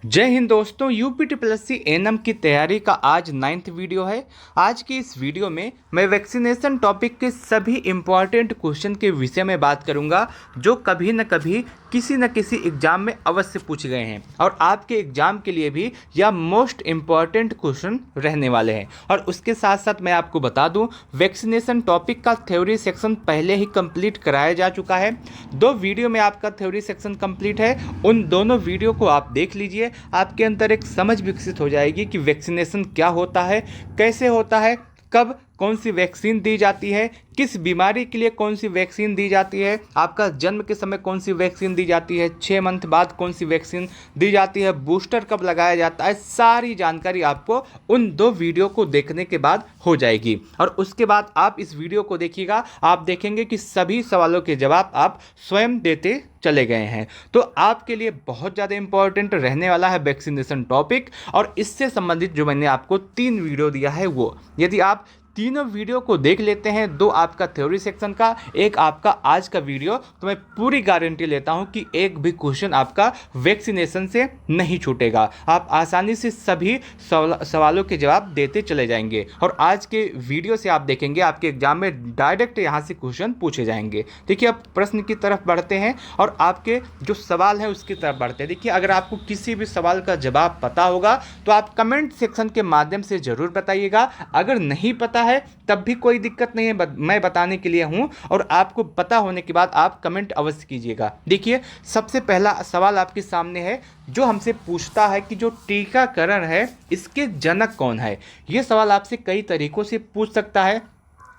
जय हिंद दोस्तों, यूपीटीपीएससी एएनएम की तैयारी का आज 9th वीडियो है। आज की इस वीडियो में मैं वैक्सीनेशन टॉपिक के सभी इम्पॉर्टेंट क्वेश्चन के विषय में बात करूंगा जो कभी न कभी किसी न किसी एग्जाम में अवश्य पूछे गए हैं और आपके एग्जाम के लिए भी यह मोस्ट इम्पॉर्टेंट क्वेश्चन रहने वाले हैं। और उसके साथ साथ मैं आपको बता दूं, वैक्सीनेशन टॉपिक का थ्योरी सेक्शन पहले ही कंप्लीट कराया जा चुका है। 2 वीडियो में आपका थ्योरी सेक्शन कंप्लीट है। उन दोनों वीडियो को आप देख लीजिए, आपके अंदर एक समझ विकसित हो जाएगी कि वैक्सीनेशन क्या होता है, कैसे होता है, कब कौन सी वैक्सीन दी जाती है, किस बीमारी के लिए कौन सी वैक्सीन दी जाती है, आपका जन्म के समय कौन सी वैक्सीन दी जाती है, 6 मंथ बाद कौन सी वैक्सीन दी जाती है, बूस्टर कब लगाया जाता है। सारी जानकारी आपको उन 2 वीडियो को देखने के बाद हो जाएगी। और उसके बाद आप इस वीडियो को देखिएगा, आप देखेंगे कि सभी सवालों के जवाब आप स्वयं देते चले गए हैं। तो आपके लिए बहुत ज़्यादा इंपॉर्टेंट रहने वाला है वैक्सीनेशन टॉपिक। और इससे संबंधित जो मैंने आपको 3 वीडियो दिया है, वो यदि आप तीनों वीडियो को देख लेते हैं, 2 आपका थ्योरी सेक्शन का, 1 आपका आज का वीडियो, तो मैं पूरी गारंटी लेता हूं कि एक भी क्वेश्चन आपका वैक्सीनेशन से नहीं छूटेगा। आप आसानी से सभी सवालों के जवाब देते चले जाएंगे। और आज के वीडियो से आप देखेंगे आपके एग्जाम में डायरेक्ट यहां से क्वेश्चन पूछे जाएंगे। देखिए, अब प्रश्न की तरफ बढ़ते हैं और आपके जो सवाल है उसकी तरफ बढ़ते हैं। देखिए, अगर आपको किसी भी सवाल का जवाब पता होगा तो आप कमेंट सेक्शन के माध्यम से ज़रूर बताइएगा। अगर नहीं पता है तब भी कोई दिक्कत नहीं है, मैं बताने के लिए हूं। और आपको पता होने के बाद आप कमेंट अवश्य कीजिएगा। देखिए, सबसे पहला सवाल आपके सामने है जो हमसे पूछता है कि जो टीकाकरण है इसके जनक कौन है। यह सवाल आपसे कई तरीकों से पूछ सकता है।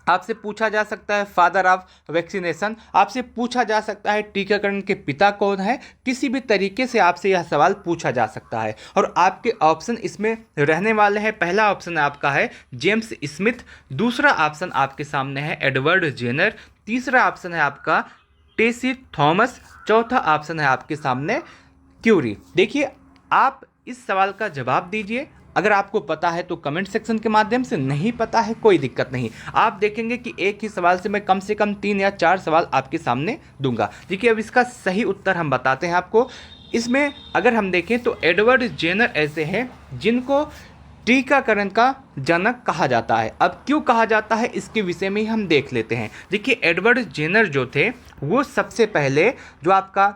आपसे पूछा जा सकता है फादर ऑफ वैक्सीनेशन, आपसे पूछा जा सकता है टीकाकरण के पिता कौन है। किसी भी तरीके से आपसे यह सवाल पूछा जा सकता है। और आपके ऑप्शन इसमें रहने वाले हैं। पहला ऑप्शन आपका है जेम्स स्मिथ, दूसरा ऑप्शन आपके सामने है एडवर्ड जेनर, तीसरा ऑप्शन है आपका टेसी थॉमस, चौथा ऑप्शन है आपके सामने क्यूरी। देखिए, आप इस सवाल का जवाब दीजिए। अगर आपको पता है तो कमेंट सेक्शन के माध्यम से, नहीं पता है कोई दिक्कत नहीं। आप देखेंगे कि एक ही सवाल से मैं कम से कम 3 या 4 सवाल आपके सामने दूंगा। देखिए, अब इसका सही उत्तर हम बताते हैं आपको। इसमें अगर हम देखें तो एडवर्ड जेनर ऐसे हैं जिनको टीकाकरण का जनक कहा जाता है। अब क्यों कहा जाता है इसके विषय में ही हम देख लेते हैं। देखिए, एडवर्ड जेनर जो थे वो सबसे पहले जो आपका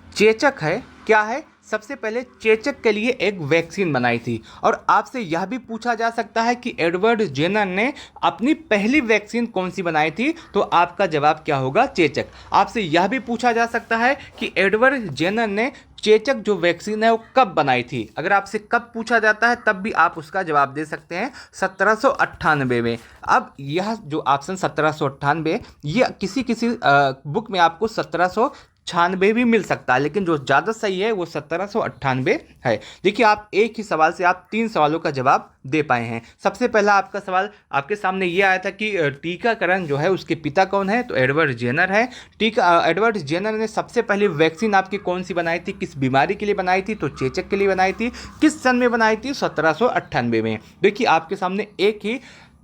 चेचक है, क्या है, सबसे पहले चेचक के लिए एक वैक्सीन बनाई थी। और आपसे यह भी पूछा जा सकता है कि एडवर्ड जेनर ने अपनी पहली वैक्सीन कौन सी बनाई थी, तो आपका जवाब क्या होगा, चेचक। आपसे यह भी पूछा जा सकता है कि एडवर्ड जेनर ने चेचक जो वैक्सीन है वो कब बनाई थी। अगर आपसे कब पूछा जाता है तब भी आप उसका जवाब दे सकते हैं, 1798 में। अब यह जो ऑप्शन 1798, ये किसी किसी बुक में आपको 1796 भी मिल सकता है, लेकिन जो ज़्यादा सही है वो 1798 है। देखिए, आप एक ही सवाल से आप 3 सवालों का जवाब दे पाए हैं। सबसे पहला आपका सवाल आपके सामने ये आया था कि टीकाकरण जो है उसके पिता कौन है, तो एडवर्ड जेनर है। एडवर्ड जेनर ने सबसे पहली वैक्सीन आपकी कौन सी बनाई थी, किस बीमारी के लिए बनाई थी, तो चेचक के लिए बनाई थी। किस सन में बनाई थी, 1798 में। देखिए, आपके सामने एक ही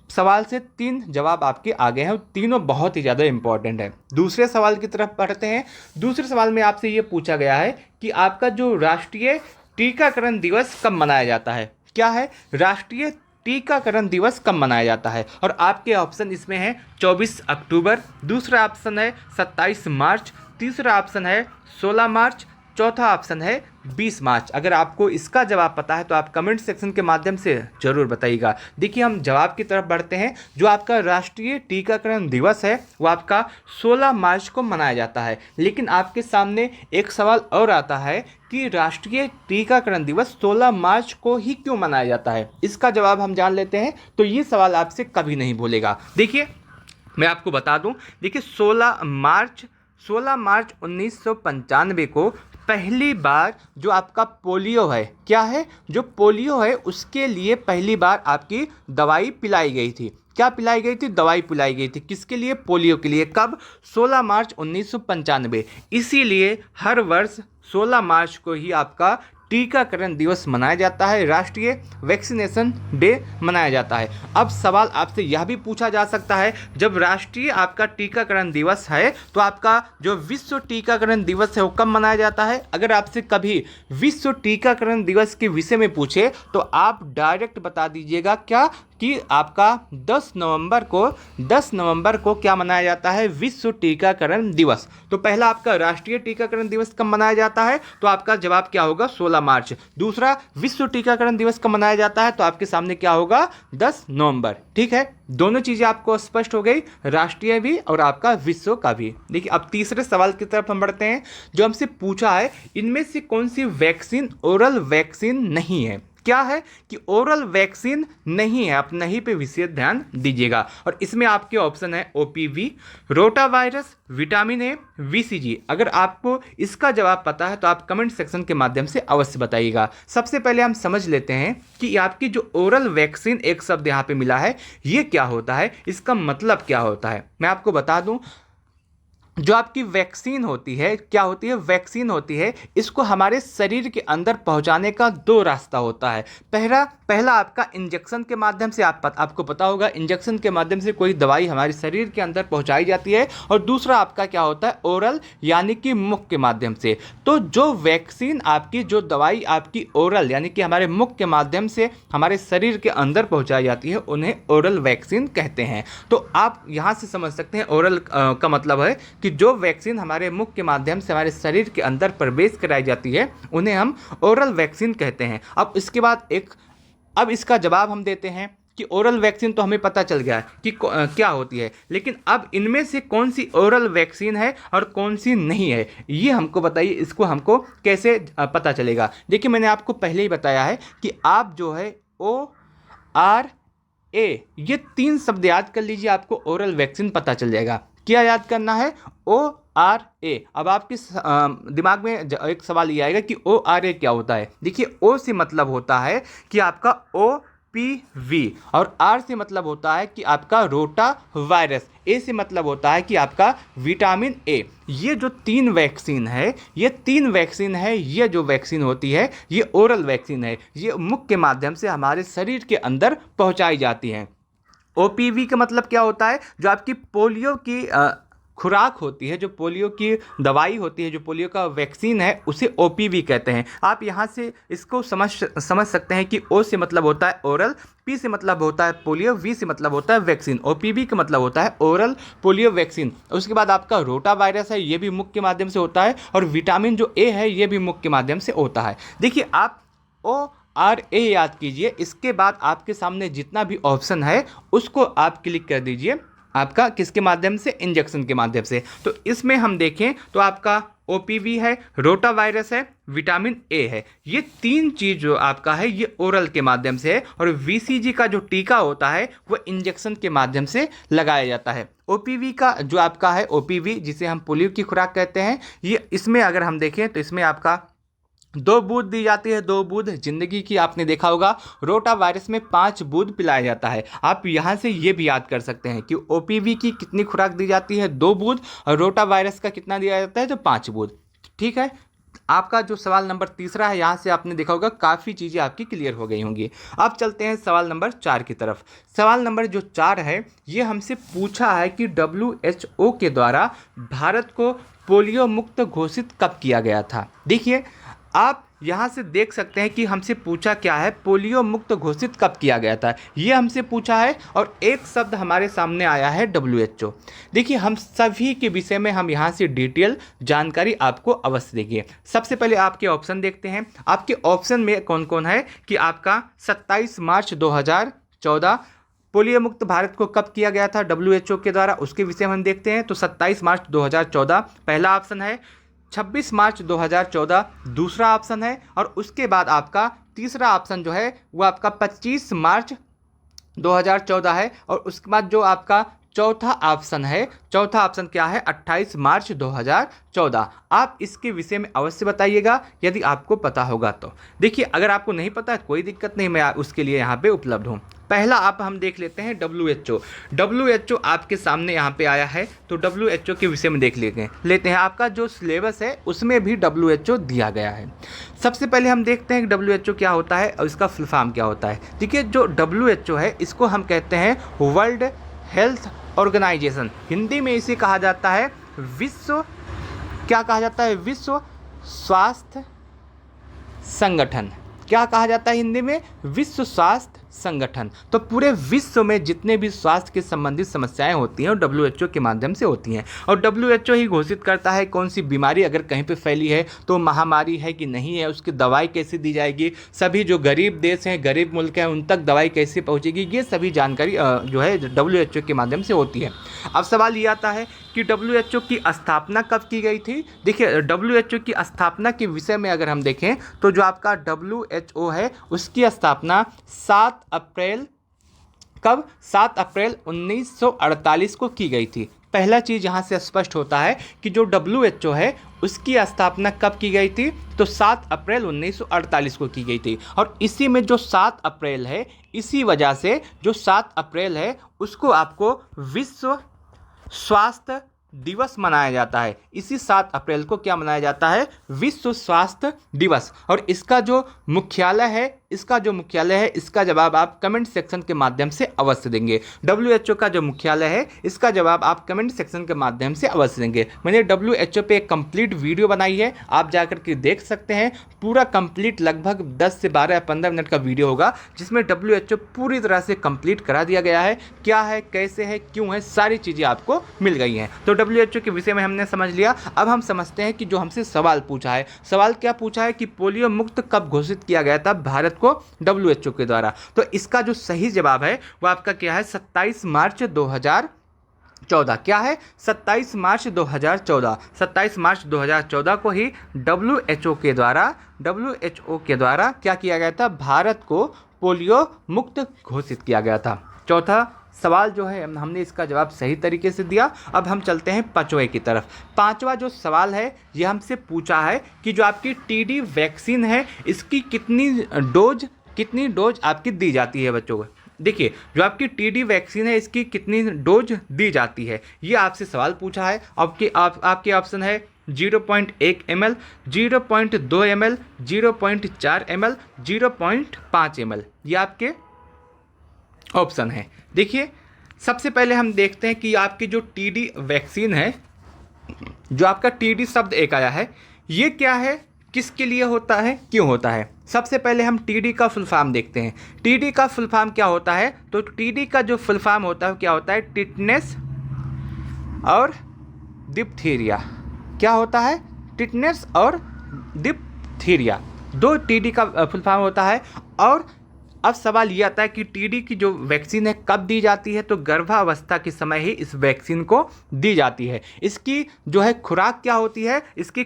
सवाल से 3 जवाब आपके आ गए हैं, तीनों बहुत ही ज़्यादा इंपॉर्टेंट है। दूसरे सवाल की तरफ बढ़ते हैं। दूसरे सवाल में आपसे ये पूछा गया है कि आपका जो राष्ट्रीय टीकाकरण दिवस कब मनाया जाता है। क्या है, राष्ट्रीय टीकाकरण दिवस कब मनाया जाता है। और आपके ऑप्शन इसमें है 24 अक्टूबर, दूसरा ऑप्शन है 27 मार्च, तीसरा ऑप्शन है 16 मार्च, चौथा ऑप्शन है 20 मार्च। अगर आपको इसका जवाब पता है तो आप कमेंट सेक्शन के माध्यम से ज़रूर बताइएगा। देखिए, हम जवाब की तरफ बढ़ते हैं। जो आपका राष्ट्रीय टीकाकरण दिवस है वो आपका 16 मार्च को मनाया जाता है। लेकिन आपके सामने एक सवाल और आता है कि राष्ट्रीय टीकाकरण दिवस 16 मार्च को ही क्यों मनाया जाता है। इसका जवाब हम जान लेते हैं, तो ये सवाल आपसे कभी नहीं भूलेगा। देखिए, मैं आपको बता दूं, देखिए 16 मार्च 1995 को पहली बार जो आपका पोलियो है, क्या है, जो पोलियो है उसके लिए पहली बार आपकी दवाई पिलाई गई थी। क्या पिलाई गई थी, दवाई पिलाई गई थी। किसके लिए, पोलियो के लिए। कब, 16 मार्च 1995। इसीलिए हर वर्ष 16 मार्च को ही आपका टीकाकरण दिवस मनाया जाता है, राष्ट्रीय वैक्सीनेशन डे मनाया जाता है। अब सवाल आपसे यह भी पूछा जा सकता है, जब राष्ट्रीय आपका टीकाकरण दिवस है तो आपका जो विश्व टीकाकरण दिवस है वो कब मनाया जाता है। अगर आपसे कभी विश्व टीकाकरण दिवस के विषय में पूछे तो आप डायरेक्ट बता दीजिएगा क्या कि आपका 10 नवंबर को क्या मनाया जाता है, विश्व टीकाकरण दिवस। तो पहला आपका राष्ट्रीय टीकाकरण दिवस कब मनाया जाता है, तो आपका जवाब क्या होगा, 16 मार्च। दूसरा विश्व टीकाकरण दिवस कब मनाया जाता है, तो आपके सामने क्या होगा, 10 नवंबर। ठीक है, दोनों चीजें आपको स्पष्ट हो गई, राष्ट्रीय भी और आपका विश्व का भी। देखिए अब तीसरे सवाल की तरफ हम बढ़ते हैं, जो हमसे पूछा है इनमें से कौन सी वैक्सीन ओरल वैक्सीन नहीं है। क्या है कि ओरल वैक्सीन नहीं है, आप नहीं पे विशेष ध्यान दीजिएगा। और इसमें आपके ऑप्शन है ओपीवी, रोटावायरस, विटामिन ए, वीसीजी। अगर आपको इसका जवाब पता है तो आप कमेंट सेक्शन के माध्यम से अवश्य बताइएगा। सबसे पहले हम समझ लेते हैं कि आपकी जो ओरल वैक्सीन एक शब्द यहाँ पे मिला है ये क्या होता है, इसका मतलब क्या होता है। मैं आपको बता दूं, जो आपकी वैक्सीन होती है क्या होती है, वैक्सीन होती है, इसको हमारे शरीर के अंदर पहुंचाने का दो रास्ता होता है। पहला आपका इंजेक्शन के माध्यम से, आपको पता होगा इंजेक्शन के माध्यम से कोई दवाई हमारे शरीर के अंदर पहुंचाई जाती है, और दूसरा आपका क्या होता है, ओरल यानी कि मुख के माध्यम से। तो जो वैक्सीन आपकी, जो दवाई आपकी ओरल यानी कि हमारे मुख के माध्यम से हमारे शरीर के अंदर पहुंचाई जाती है उन्हें ओरल वैक्सीन कहते हैं। तो आप यहाँ से समझ सकते हैं ओरल का मतलब है कि जो वैक्सीन हमारे मुख के माध्यम से हमारे शरीर के अंदर प्रवेश कराई जाती है उन्हें हम ओरल वैक्सीन कहते हैं। अब इसके बाद अब इसका जवाब हम देते हैं कि ओरल वैक्सीन तो हमें पता चल गया है कि क्या होती है, लेकिन अब इनमें से कौन सी ओरल वैक्सीन है और कौन सी नहीं है ये हमको बताइए, इसको हमको कैसे पता चलेगा। देखिए मैंने आपको पहले ही बताया है कि आप जो है ORA ये 3 शब्द याद कर लीजिए, आपको ओरल वैक्सीन पता चल जाएगा। क्या याद करना है, ORA। अब आपके दिमाग में एक सवाल ये आएगा कि ORA क्या होता है। देखिए O से मतलब होता है कि आपका OPV, और R से मतलब होता है कि आपका रोटा वायरस, A से मतलब होता है कि आपका विटामिन A। ये जो 3 वैक्सीन है, ये जो वैक्सीन होती है ये ओरल वैक्सीन है, ये मुख के माध्यम से हमारे शरीर के अंदर पहुंचाई जाती हैं। OPV का मतलब क्या होता है, जो आपकी पोलियो की खुराक होती है, जो पोलियो की दवाई होती है, जो पोलियो का वैक्सीन है उसे OPV कहते हैं। आप यहाँ से इसको समझ सकते हैं कि O से मतलब होता है ओरल, P से मतलब होता है पोलियो, V से मतलब होता है वैक्सीन। OPV का मतलब होता है ओरल पोलियो वैक्सीन। उसके बाद आपका रोटा वायरस है, ये भी मुख के माध्यम से होता है, और विटामिन जो A है ये भी मुख के माध्यम से होता है। देखिए आप ORA याद कीजिए, इसके बाद आपके सामने जितना भी ऑप्शन है उसको आप क्लिक कर दीजिए, आपका किसके माध्यम से, इंजेक्शन के माध्यम से। तो इसमें हम देखें तो आपका OPV है, रोटा वायरस है, विटामिन A है, ये 3 चीज़ जो आपका है ये ओरल के माध्यम से है, और VCG का जो टीका होता है वो इंजेक्शन के माध्यम से लगाया जाता है। OPV का जो आपका है, OPV जिसे हम पोलियो की खुराक कहते हैं, ये इसमें अगर हम देखें तो इसमें आपका 2 बूंद दी जाती है, 2 बूंद जिंदगी की, आपने देखा होगा। रोटा वायरस में 5 बूंद पिलाया जाता है। आप यहाँ से ये भी याद कर सकते हैं कि OPV की कितनी खुराक दी जाती है, 2 बूंद, और रोटा वायरस का कितना दिया जाता है, तो 5 बूंद। ठीक है, आपका जो सवाल नंबर तीसरा है यहाँ से आपने देखा होगा काफ़ी चीज़ें आपकी क्लियर हो गई होंगी। अब चलते हैं सवाल नंबर 4 की तरफ। सवाल नंबर जो 4 है ये हमसे पूछा है कि WHO के द्वारा भारत को पोलियो मुक्त घोषित कब किया गया था। देखिए आप यहाँ से देख सकते हैं कि हमसे पूछा क्या है, पोलियो मुक्त घोषित कब किया गया था, ये हमसे पूछा है, और एक शब्द हमारे सामने आया है WHO। देखिए हम सभी के विषय में हम यहाँ से डिटेल जानकारी आपको अवश्य देंगे। सबसे पहले आपके ऑप्शन देखते हैं। आपके ऑप्शन में कौन कौन है कि आपका 27 मार्च 2014 पोलियो मुक्त भारत को कब किया गया था WHO के द्वारा, उसके विषय में हम देखते हैं। तो 27 मार्च 2014 पहला ऑप्शन है, 26 मार्च 2014 दूसरा ऑप्शन है, और उसके बाद आपका तीसरा ऑप्शन जो है वो आपका 25 मार्च 2014 है, और उसके बाद जो आपका चौथा ऑप्शन है, चौथा ऑप्शन क्या है, 28 मार्च 2014। आप इसके विषय में अवश्य बताइएगा यदि आपको पता होगा तो। देखिए अगर आपको नहीं पता कोई दिक्कत नहीं, मैं उसके लिए यहाँ पे उपलब्ध हूँ। पहला आप हम देख लेते हैं WHO आपके सामने यहाँ पे आया है, तो WHO के विषय में देख लेते हैं। आपका जो सिलेबस है उसमें भी WHO दिया गया है। सबसे पहले हम देखते हैं कि WHO क्या होता है और इसका फुल फॉर्म क्या होता है। देखिए, जो WHO है इसको हम कहते हैं वर्ल्ड हेल्थ ऑर्गेनाइजेशन। हिंदी में इसे कहा जाता है विश्व, क्या कहा जाता है, विश्व स्वास्थ्य संगठन। क्या कहा जाता है हिंदी में, विश्व स्वास्थ्य संगठन। तो पूरे विश्व में जितने भी स्वास्थ्य के संबंधित समस्याएं होती हैं वो WHO के माध्यम से होती हैं, और WHO ही घोषित करता है कौन सी बीमारी अगर कहीं पे फैली है तो महामारी है कि नहीं है, उसकी दवाई कैसे दी जाएगी, सभी जो गरीब देश हैं, गरीब मुल्क हैं, उन तक दवाई कैसे पहुंचेगी, ये सभी जानकारी जो है WHO के माध्यम से होती है। अब सवाल ये आता है कि WHO की स्थापना कब की गई थी। देखिए, WHO की स्थापना के विषय में अगर हम देखें तो जो आपका WHO है उसकी स्थापना 7 अप्रैल, कब, 7 अप्रैल 1948 को की गई थी। पहला चीज़ यहाँ से स्पष्ट होता है कि जो WHO है उसकी स्थापना कब की गई थी, तो 7 अप्रैल 1948 को की गई थी। और इसी में जो 7 अप्रैल है, इसी वजह से जो 7 अप्रैल है उसको आपको विश्व स्वास्थ्य दिवस मनाया जाता है। इसी 7 अप्रैल को क्या मनाया जाता है, विश्व स्वास्थ्य दिवस। और इसका जो मुख्यालय है, इसका जवाब आप कमेंट सेक्शन के माध्यम से अवश्य देंगे। WHO का जो मुख्यालय है इसका जवाब आप कमेंट सेक्शन के माध्यम से अवश्य देंगे। मैंने WHO पे एक कंप्लीट वीडियो बनाई है, आप जाकर के देख सकते हैं। पूरा कंप्लीट लगभग 10 से 12 या 15 मिनट का वीडियो होगा जिसमें WHO पूरी तरह से कंप्लीट करा दिया गया है, क्या है, कैसे है, क्यों है, सारी चीज़ें आपको मिल गई हैं। तो WHO के विषय में हमने समझ लिया। अब हम समझते हैं कि जो हमसे सवाल पूछा है, सवाल क्या पूछा है कि पोलियो मुक्त कब घोषित किया गया था भारत को WHO के द्वारा। तो इसका जो सही जवाब है वो आपका क्या है, 27 मार्च 2014। क्या है, 27 मार्च 2014। 27 मार्च 2014 को ही WHO के द्वारा क्या किया गया था, भारत को पोलियो मुक्त घोषित किया गया था। चौथा सवाल जो है हमने इसका जवाब सही तरीके से दिया। अब हम चलते हैं पांचवें की तरफ। पांचवा जो सवाल है ये हमसे पूछा है कि जो आपकी TD वैक्सीन है इसकी कितनी डोज आपकी दी जाती है बच्चों को। देखिए, जो आपकी TD वैक्सीन है इसकी कितनी डोज दी जाती है, ये आपसे सवाल पूछा है। आपके ऑप्शन है 0.1 ml, 0.2 ml, 0.4 ml, 0.5 ml, ये आपके ऑप्शन है। देखिए, सबसे पहले हम देखते हैं कि आपकी जो TD वैक्सीन है, जो आपका TD शब्द एक आया है, ये क्या है, किसके लिए होता है, क्यों होता है। सबसे पहले हम TD का फुल फॉर्म देखते हैं। TD का फुल फॉर्म क्या होता है, तो TD का जो फुल फॉर्म होता है क्या होता है, टिटनेस और डिप्थीरिया। क्या होता है, टिटनेस और डिप्थीरिया, 2 TD का फुल फॉर्म होता है। और अब सवाल ये आता है कि TD की जो वैक्सीन है कब दी जाती है, तो गर्भावस्था के समय ही इस वैक्सीन को दी जाती है। इसकी जो है खुराक क्या होती है, इसकी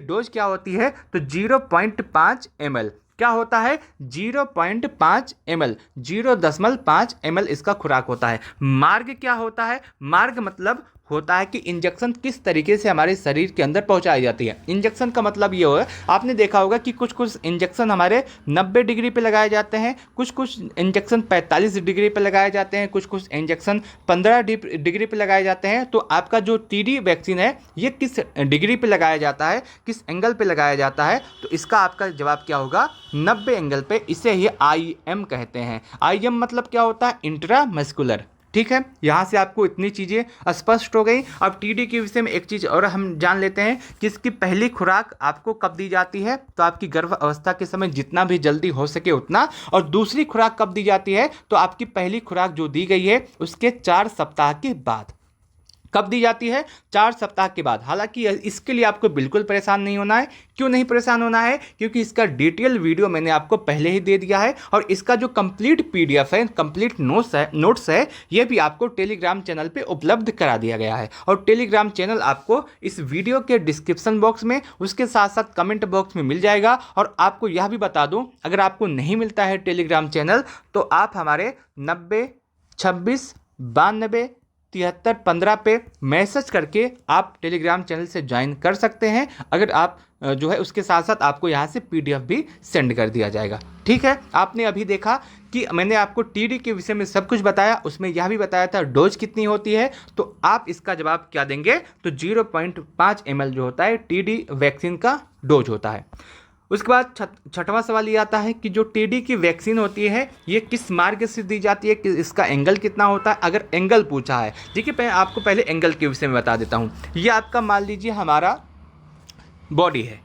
डोज क्या होती है, तो 0.5 ml। क्या होता है, 0.5 ml, 0.5 ml इसका खुराक होता है। मार्ग क्या होता है, मार्ग मतलब होता है कि इंजेक्शन किस तरीके से हमारे शरीर के अंदर पहुंचाई जाती है। इंजेक्शन का मतलब ये होगा, आपने देखा होगा कि कुछ इंजेक्शन हमारे 90 डिग्री पे लगाए जाते हैं, कुछ इंजेक्शन 45 डिग्री पे लगाए जाते हैं, कुछ इंजेक्शन 15 डिग्री पे लगाए जाते हैं। तो आपका जो TD वैक्सीन है ये किस डिग्री पे लगाया जाता है, किस एंगल पे लगाया जाता है, तो इसका आपका जवाब क्या होगा, 90 एंगल पे। इसे ही IM कहते हैं। IM मतलब क्या होता है, इंट्रामस्कुलर। ठीक है, यहाँ से आपको इतनी चीज़ें स्पष्ट हो गई। अब TD के विषय में एक चीज़ और हम जान लेते हैं कि इसकी पहली खुराक आपको कब दी जाती है, तो आपकी गर्भ अवस्था के समय जितना भी जल्दी हो सके उतना। और दूसरी खुराक कब दी जाती है, तो आपकी पहली खुराक जो दी गई है उसके 4 सप्ताह के बाद। कब दी जाती है, 4 सप्ताह के बाद। हालांकि इसके लिए आपको बिल्कुल परेशान नहीं होना है। क्यों नहीं परेशान होना है, क्योंकि इसका डिटेल वीडियो मैंने आपको पहले ही दे दिया है। और इसका जो कंप्लीट PDF है, कंप्लीट नोट्स है, ये भी आपको टेलीग्राम चैनल पे उपलब्ध करा दिया गया है। और टेलीग्राम चैनल आपको इस वीडियो के डिस्क्रिप्शन बॉक्स में, उसके साथ साथ कमेंट बॉक्स में मिल जाएगा। और आपको यह भी बता दूं, अगर आपको नहीं मिलता है टेलीग्राम चैनल तो आप हमारे 90 26 92 73 15 पे मैसेज करके आप टेलीग्राम चैनल से ज्वाइन कर सकते हैं। अगर आप जो है उसके साथ साथ आपको यहाँ से PDF भी सेंड कर दिया जाएगा। ठीक है, आपने अभी देखा कि मैंने आपको TD के विषय में सब कुछ बताया, उसमें यह भी बताया था डोज कितनी होती है। तो आप इसका जवाब क्या देंगे, तो 0.5 ml जो होता है TD वैक्सीन का डोज होता है। उसके बाद छठवां सवाल ये आता है कि जो टीडी की वैक्सीन होती है ये किस मार्ग से दी जाती है, कि इसका एंगल कितना होता है, अगर एंगल पूछा है। देखिए मैं आपको पहले एंगल के विषय में बता देता हूँ। ये आपका मान लीजिए हमारा बॉडी है,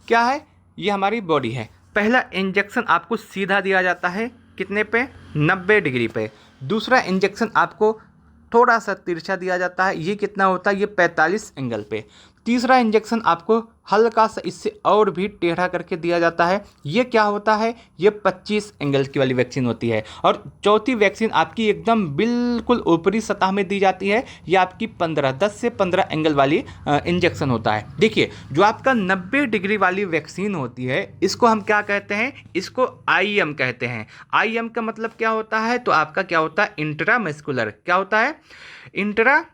क्या है, ये हमारी बॉडी है। पहला इंजेक्शन आपको सीधा दिया जाता है, कितने पे, 90 डिग्री पे। दूसरा इंजेक्शन आपको थोड़ा सा तिरछा दिया जाता है, ये कितना होता है, ये 45 एंगल पे। तीसरा इंजेक्शन आपको हल्का सा इससे और भी टेढ़ा करके दिया जाता है, ये क्या होता है, ये 25 एंगल की वाली वैक्सीन होती है। और चौथी वैक्सीन आपकी एकदम बिल्कुल ऊपरी सतह में दी जाती है, ये आपकी 10 से 15 एंगल वाली इंजेक्शन होता है। देखिए जो आपका 90 डिग्री वाली वैक्सीन होती है इसको हम क्या कहते हैं, इसको IM कहते हैं। IM का मतलब क्या होता है, तो आपका क्या होता है, इंट्रामस्कुलर, क्या होता है, इंट्रामस्कुलर।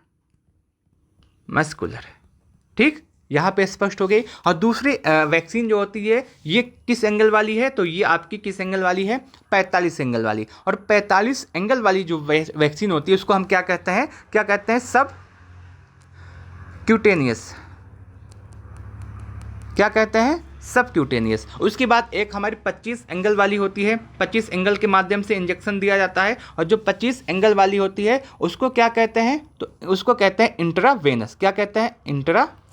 ठीक, यहाँ पे स्पष्ट हो गई। और दूसरी वैक्सीन जो होती है ये किस एंगल वाली है, तो ये आपकी किस एंगल वाली है, 45 एंगल वाली। और 45 एंगल वाली जो वैक्सीन होती है उसको हम क्या कहते हैं, क्या कहते हैं, सब क्यूटेनियस, क्या कहते हैं, सब क्यूटेनियस। उसके बाद एक हमारी 25 एंगल वाली होती है, 25 एंगल के माध्यम से इंजेक्शन दिया जाता है। और जो 25 एंगल वाली होती है उसको क्या कहते हैं, तो उसको कहते हैं इंट्रावेनस, क्या कहते हैं, इंट्रावेनस।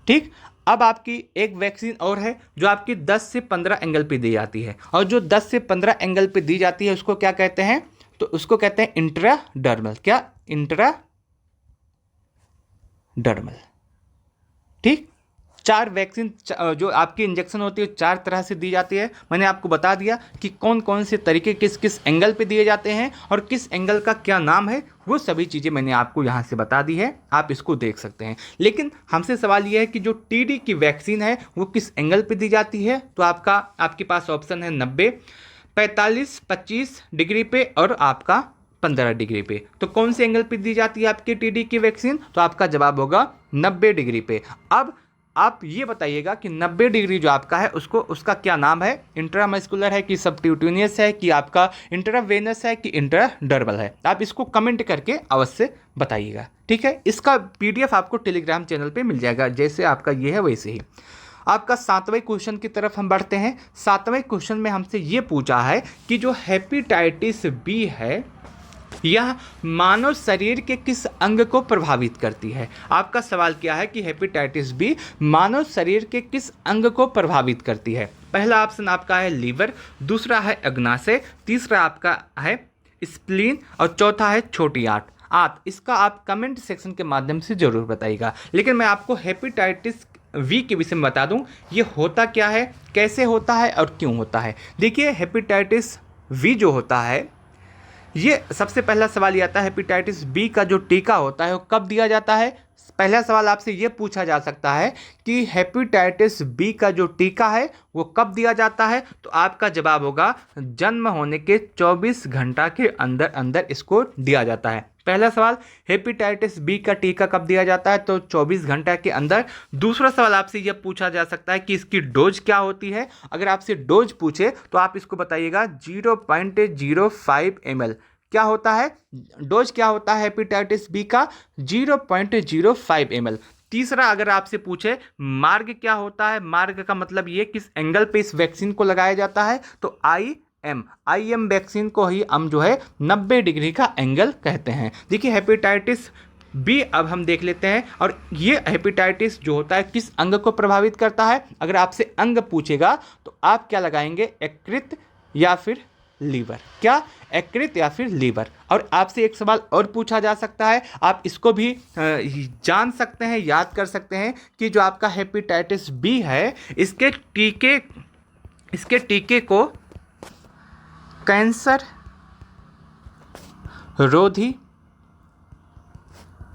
ठीक, अब आपकी एक वैक्सीन और है जो आपकी 10 से 15 एंगल पे दी जाती है, और जो 10 से 15 एंगल पे दी जाती है उसको क्या कहते हैं, तो उसको कहते हैं इंट्राडर्मल, क्या, इंट्राडर्मल। ठीक, 4 वैक्सीन जो आपकी इंजेक्शन होती है 4 तरह से दी जाती है। मैंने आपको बता दिया कि कौन कौन से तरीके किस किस एंगल पे दिए जाते हैं और किस एंगल का क्या नाम है, वो सभी चीज़ें मैंने आपको यहाँ से बता दी है, आप इसको देख सकते हैं। लेकिन हमसे सवाल ये है कि जो टीडी की वैक्सीन है वो किस एंगल पे दी जाती है, तो आपके पास ऑप्शन है 90, 45, 25 डिग्री पे और आपका 15 डिग्री पे। तो कौन से एंगल पे दी जाती है आपकी टीडी की वैक्सीन, तो आपका जवाब होगा 90 डिग्री पे। अब आप ये बताइएगा कि 90 डिग्री जो आपका है उसका क्या नाम है, इंट्रामस्कुलर है कि सबक्यूटेनियस है कि आपका इंट्रावेनस है कि इंट्राडर्मल है। आप इसको कमेंट करके अवश्य बताइएगा। ठीक है, इसका PDF आपको टेलीग्राम चैनल पे मिल जाएगा, जैसे आपका ये है वैसे ही। आपका 7वें क्वेश्चन की तरफ हम बढ़ते हैं। 7वें क्वेश्चन में हमसे ये पूछा है कि जो हेपेटाइटिस बी है यह मानव शरीर के किस अंग को प्रभावित करती है। आपका सवाल क्या है कि हेपेटाइटिस बी मानव शरीर के किस अंग को प्रभावित करती है। पहला ऑप्शन आपका है लीवर, दूसरा है अग्नाशय, तीसरा आपका है स्प्लीन और चौथा है छोटी आंत। इसका आप कमेंट सेक्शन के माध्यम से जरूर बताइएगा। लेकिन मैं आपको हेपेटाइटिस वी के विषय में बता दूं, ये होता क्या है, कैसे होता है और क्यों होता है। देखिए हेपेटाइटिस वी जो होता है, ये सबसे पहला सवाल ये आता है हेपेटाइटिस बी का जो टीका होता है वो कब दिया जाता है। पहला सवाल आपसे ये पूछा जा सकता है कि हेपेटाइटिस बी का जो टीका है वो कब दिया जाता है, तो आपका जवाब होगा जन्म होने के 24 घंटा के अंदर अंदर इसको दिया जाता है। पहला सवाल हेपेटाइटिस बी का टीका कब दिया जाता है, तो 24 घंटा के अंदर। दूसरा सवाल आपसे यह पूछा जा सकता है कि इसकी डोज क्या होती है। अगर आपसे डोज पूछे तो आप इसको बताइएगा 0.05 ml। क्या होता है डोज, क्या होता है हेपेटाइटिस बी का, 0.05 ml। तीसरा अगर आपसे पूछे मार्ग क्या होता है, मार्ग का मतलब ये किस एंगल पे इस वैक्सीन को लगाया जाता है, तो IM वैक्सीन को ही हम जो है 90 डिग्री का एंगल कहते हैं। देखिए हेपेटाइटिस बी अब हम देख लेते हैं, और ये हेपेटाइटिस जो होता है किस अंग को प्रभावित करता है। अगर आपसे अंग पूछेगा तो आप क्या लगाएंगे, यकृत या फिर लीवर, क्या, यकृत या फिर लीवर। और आपसे एक सवाल और पूछा जा सकता है, आप इसको भी जान सकते हैं, याद कर सकते हैं कि जो आपका हेपेटाइटिस बी है इसके टीके को कैंसर रोधी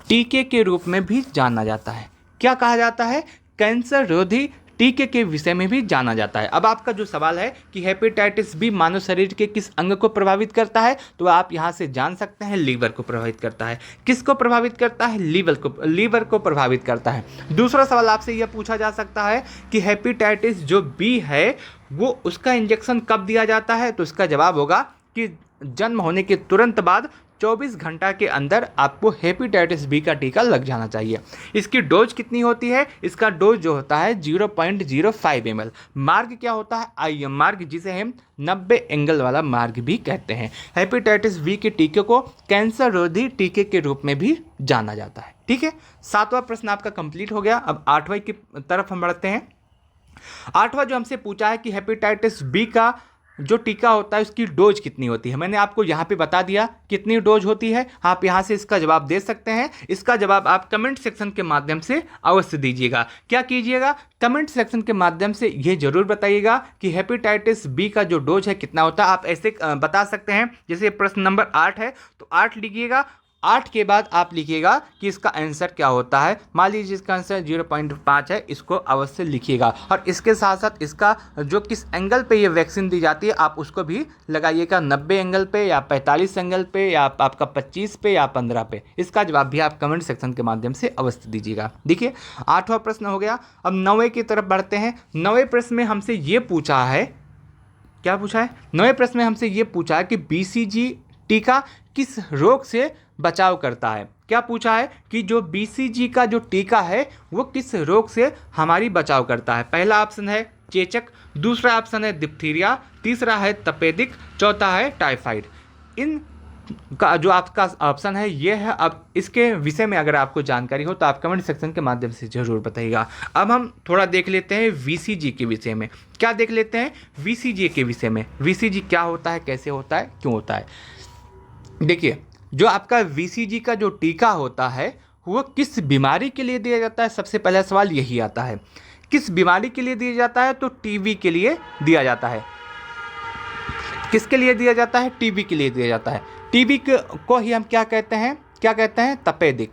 टीके के रूप में भी जाना जाता है। क्या कहा जाता है, कैंसर रोधी टीके के विषय में भी जाना जाता है। अब आपका जो सवाल है कि हेपेटाइटिस बी मानव शरीर के किस अंग को प्रभावित करता है, तो आप यहां से जान सकते हैं लीवर को प्रभावित करता है। किसको प्रभावित करता है, लीवर को प्रभावित करता है। दूसरा सवाल आपसे यह पूछा जा सकता है कि हेपेटाइटिस जो बी है वो उसका इंजेक्शन कब दिया जाता है, तो इसका जवाब होगा कि जन्म होने के तुरंत बाद 24 घंटा के अंदर आपको हेपेटाइटिस बी का टीका लग जाना चाहिए। इसकी डोज कितनी होती है? इसका डोज जो होता है 0.05 ml। मार्ग क्या होता है? IM मार्ग, जिसे हम 90 एंगल वाला मार्ग भी कहते हैं। हेपेटाइटिस बी के टीके को कैंसर रोधी टीके के रूप में भी जाना जाता है। ठीक है, 7वां प्रश्न आपका कंप्लीट हो गया। अब 8वां की तरफ हम बढ़ते हैं। 8वां जो हमसे पूछा है कि हेपेटाइटिस बी का जो टीका होता है उसकी डोज कितनी होती है। मैंने आपको यहाँ पे बता दिया कितनी डोज होती है। आप यहाँ से इसका जवाब दे सकते हैं। इसका जवाब आप कमेंट सेक्शन के माध्यम से अवश्य दीजिएगा। क्या कीजिएगा? कमेंट सेक्शन के माध्यम से ये जरूर बताइएगा कि हेपेटाइटिस बी का जो डोज है कितना होता है। आप ऐसे बता सकते हैं, जैसे प्रश्न नंबर 8 है तो 8 लिखिएगा। 8 के बाद आप लिखिएगा कि इसका आंसर क्या होता है। मान लीजिए इसका आंसर 0.5 है, इसको अवश्य लिखिएगा। और इसके साथ साथ इसका जो किस एंगल पे ये वैक्सीन दी जाती है आप उसको भी लगाइएगा, 90 एंगल पे या 45 एंगल पे या आपका 25 पे या 15 पे। इसका जवाब भी आप कमेंट सेक्शन के माध्यम से अवश्य दीजिएगा। देखिए 8वां प्रश्न हो गया। अब 9वें की तरफ बढ़ते हैं। 9वें प्रश्न में हमसे ये पूछा है, क्या पूछा है? 9वें प्रश्न में हमसे ये पूछा है कि BCG टीका किस रोग से बचाव करता है। क्या पूछा है कि जो BCG का जो टीका है वो किस रोग से हमारी बचाव करता है। पहला ऑप्शन है चेचक, दूसरा ऑप्शन है डिप्थीरिया, तीसरा है तपेदिक, चौथा है टाइफाइड। इन का जो आपका ऑप्शन है ये है। अब इसके विषय में अगर आपको जानकारी हो तो आप कमेंट सेक्शन के माध्यम से जरूर बताइएगा। अब हम थोड़ा देख लेते हैं VCG के विषय में। क्या देख लेते हैं? VCG के विषय में। VCG क्या होता है, कैसे होता है, क्यों होता है? देखिए जो आपका VCG का जो टीका होता है वो किस बीमारी के लिए दिया जाता है? सबसे पहला सवाल यही आता है, किस बीमारी के लिए दिया जाता है? तो टीबी के लिए दिया जाता है। किसके लिए दिया जाता है? टीबी के लिए दिया जाता है। टीबी को ही हम क्या कहते हैं? क्या कहते हैं? तपेदिक।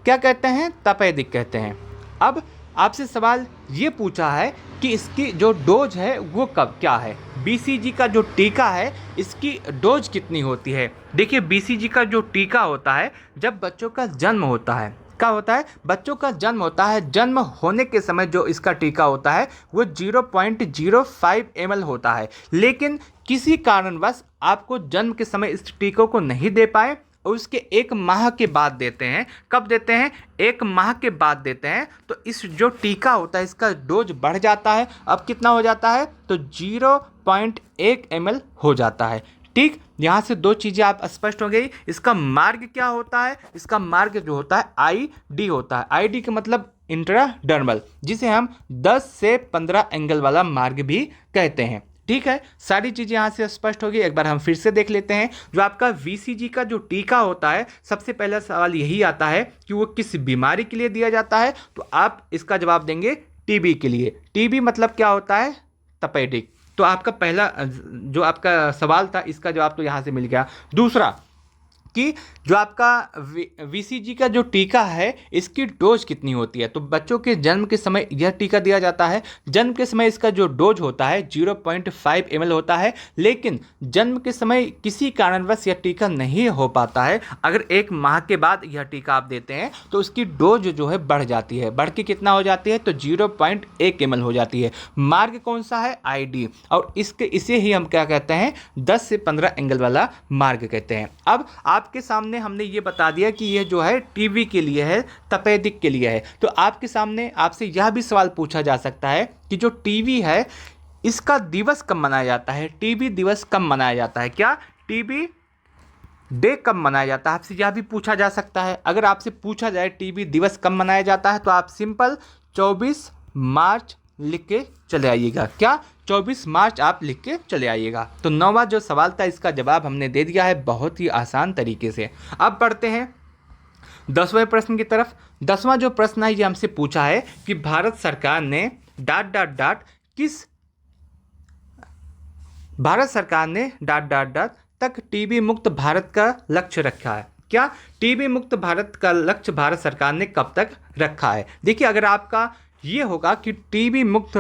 क्या कहते हैं? तपेदिक कहते हैं। अब आपसे सवाल ये पूछा है कि इसकी जो डोज है वो कब क्या है। BCG का जो टीका है इसकी डोज कितनी होती है? देखिए BCG का जो टीका होता है जब बच्चों का जन्म होता है, क्या होता है? बच्चों का जन्म होता है। जन्म होने के समय जो इसका टीका होता है वो 0.05 ml होता है। लेकिन किसी कारणवश आपको जन्म के समय इस टीकों को नहीं दे पाए और उसके 1 माह के बाद देते हैं। कब देते हैं? 1 माह के बाद देते हैं। तो इस जो टीका होता है इसका डोज बढ़ जाता है। अब कितना हो जाता है? तो 0.1 ml हो जाता है। ठीक, यहाँ से 2 चीज़ें आप स्पष्ट हो गई। इसका मार्ग क्या होता है? इसका मार्ग जो होता है ID होता है। ID का मतलब इंट्राडर्मल, जिसे हम 10 से 15 एंगल वाला मार्ग भी कहते हैं। ठीक है, सारी चीज़ें यहाँ से स्पष्ट होगी। एक बार हम फिर से देख लेते हैं। जो आपका VCG का जो टीका होता है सबसे पहला सवाल यही आता है कि वो किस बीमारी के लिए दिया जाता है। तो आप इसका जवाब देंगे टीबी के लिए। टीबी मतलब क्या होता है? तपेदिक। तो आपका पहला जो आपका सवाल था इसका जवाब तो यहाँ से मिल गया। दूसरा कि जो आपका VCG का जो टीका है इसकी डोज कितनी होती है। तो बच्चों के जन्म के समय यह टीका दिया जाता है। जन्म के समय इसका जो डोज होता है 0.5 ml होता है। लेकिन जन्म के समय किसी कारणवश यह टीका नहीं हो पाता है। अगर 1 माह के बाद यह टीका आप देते हैं तो उसकी डोज जो है बढ़ जाती है। बढ़ के कितना हो जाती है? तो 0.1 ml हो जाती है। मार्ग कौन सा है? ID। और इसे ही हम क्या कहते हैं? 10 से 15 एंगल वाला मार्ग कहते हैं। अब आपके सामने हमने ये बता दिया कि यह जो है टीबी के लिए है, तपेदिक के लिए है। तो आपके सामने आपसे यह भी सवाल पूछा जा सकता है कि जो टीबी है इसका दिवस कब मनाया जाता है? टीबी दिवस कब मनाया जाता है? क्या टीबी डे कब मनाया जाता है? आपसे यह भी पूछा जा सकता है। अगर आपसे पूछा जाए टीबी दिवस कब मनाया जाता है तो आप सिंपल 24 मार्च लिख के चले आइएगा। क्या? 24 मार्च आप लिख के चले आइएगा। तो 9वां जो सवाल था इसका जवाब हमने दे दिया है बहुत ही आसान तरीके से। अब बढ़ते हैं 10वें प्रश्न की तरफ। 10वां जो प्रश्न है ये हमसे पूछा है कि भारत सरकार ने तक टीबी मुक्त भारत का लक्ष्य रखा है। क्या? टीबी मुक्त भारत का लक्ष्य भारत सरकार ने कब तक रखा है? देखिए अगर आपका ये होगा कि टीबी मुक्त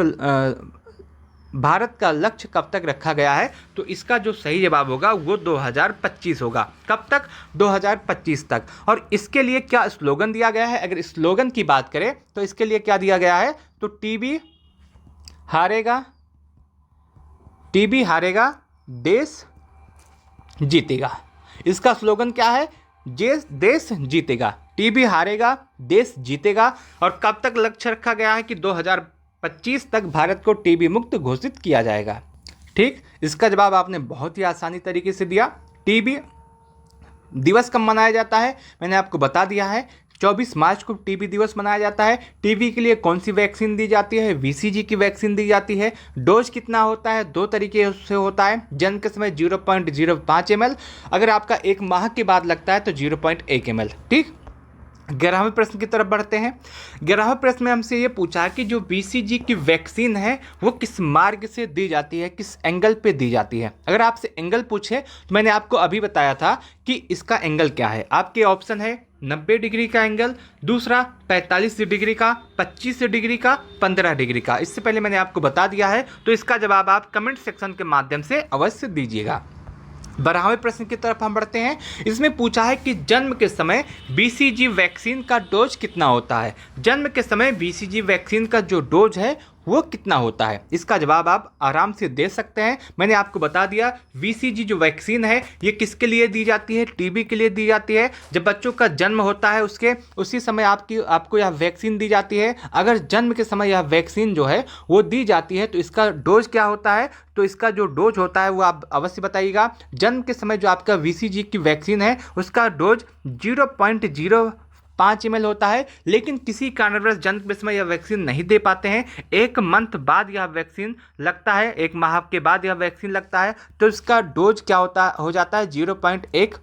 भारत का लक्ष्य कब तक रखा गया है तो इसका जो सही जवाब होगा वो 2025 होगा। कब तक? 2025 तक। और इसके लिए क्या स्लोगन दिया गया है? अगर स्लोगन की बात करें तो इसके लिए क्या दिया गया है? तो टीबी हारेगा देश जीतेगा। इसका स्लोगन क्या है? देश जीतेगा, टीबी हारेगा, देश जीतेगा। और कब तक लक्ष्य रखा गया है कि 2025 तक भारत को टीबी मुक्त घोषित किया जाएगा। ठीक, इसका जवाब आपने बहुत ही आसानी तरीके से दिया। टीबी दिवस कब मनाया जाता है? मैंने आपको बता दिया है, 24 मार्च को टीबी दिवस मनाया जाता है। टीबी के लिए कौन सी वैक्सीन दी जाती है? बीसीजी की वैक्सीन दी जाती है। डोज कितना होता है? 2 तरीके से होता है। जन्म के समय 0.05 ml, अगर आपका 1 माह के बाद लगता है तो 0.1 ml। ठीक, 11वें प्रश्न की तरफ बढ़ते हैं। 11वें प्रश्न में हमसे ये पूछा कि जो बीसीजी की वैक्सीन है वो किस मार्ग से दी जाती है, किस एंगल पे दी जाती है। अगर आपसे एंगल पूछे तो मैंने आपको अभी बताया था कि इसका एंगल क्या है। आपके ऑप्शन है 90 डिग्री का एंगल, दूसरा 45 डिग्री का, 25 डिग्री का, 15 डिग्री का। इससे पहले मैंने आपको बता दिया है, तो इसका जवाब आप कमेंट सेक्शन के माध्यम से अवश्य दीजिएगा। 12वें प्रश्न की तरफ हम बढ़ते हैं। इसमें पूछा है कि जन्म के समय बीसीजी वैक्सीन का डोज कितना होता है। जन्म के समय बीसीजी वैक्सीन का जो डोज है वो कितना होता है, इसका जवाब आप आराम से दे सकते हैं। मैंने आपको बता दिया, बीसीजी जो वैक्सीन है ये किसके लिए दी जाती है? टीबी के लिए दी जाती है। जब बच्चों का जन्म होता है उसी समय आपको यह वैक्सीन दी जाती है। अगर जन्म के समय यह वैक्सीन जो है वो दी जाती है तो इसका डोज क्या होता है? तो इसका जो डोज होता है वो आप अवश्य बताइएगा। जन्म के समय जो आपका बीसीजी की वैक्सीन है उसका डोज 0.05 ml होता है। लेकिन किसी कारणवश जन्म के समय यह वैक्सीन नहीं दे पाते हैं, 1 मंथ बाद यह वैक्सीन लगता है, 1 माह के बाद यह वैक्सीन लगता है, तो इसका डोज क्या हो जाता है? 0.1